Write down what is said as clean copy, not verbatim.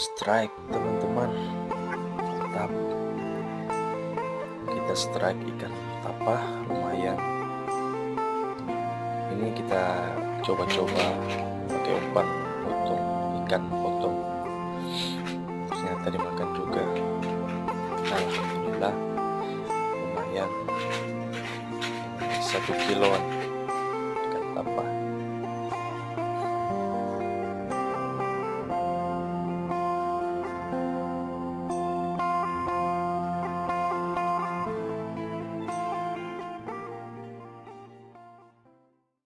Strike teman-teman, mantap. Kita strike ikan tapah lumayan. Ini kita coba-coba pakai umpan potong, ikan potong. Ternyata dimakan juga. Alhamdulillah lumayan, 1 kiloan.